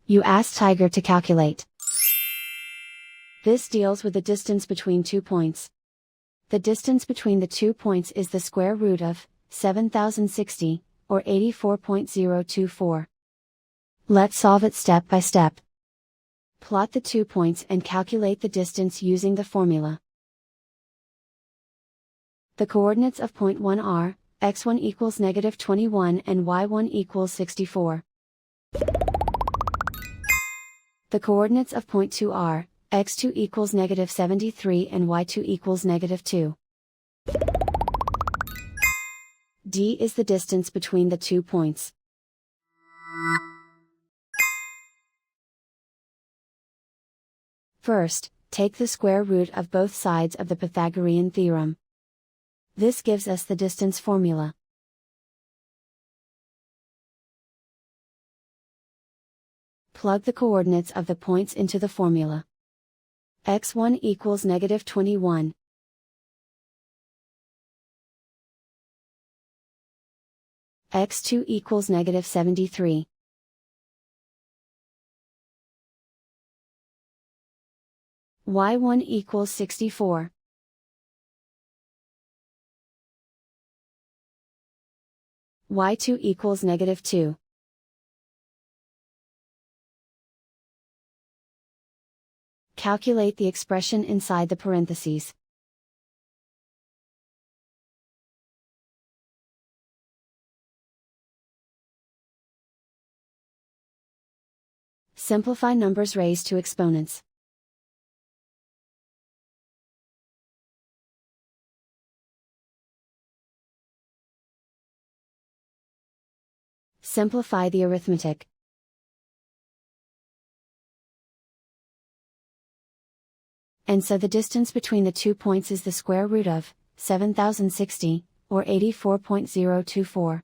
You ask Tiger to calculate. This deals with the distance between 2 points. The distance between the 2 points is the square root of 7060, or 84.024. Let's solve it step by step. Plot the 2 points and calculate the distance using the formula. The coordinates of point 1 are, x1 equals -21 and y1 equals 64. The coordinates of point 2 are, x2 equals -73 and y2 equals -2. D is the distance between the 2 points. First, take the square root of both sides of the Pythagorean theorem. This gives us the distance formula. Plug the coordinates of the points into the formula. x1 equals -21. x2 equals -73. y1 equals 64. y2 equals -2. Calculate the expression inside the parentheses. Simplify numbers raised to exponents. Simplify the arithmetic. And so the distance between the 2 points is the square root of 7060, or 84.024.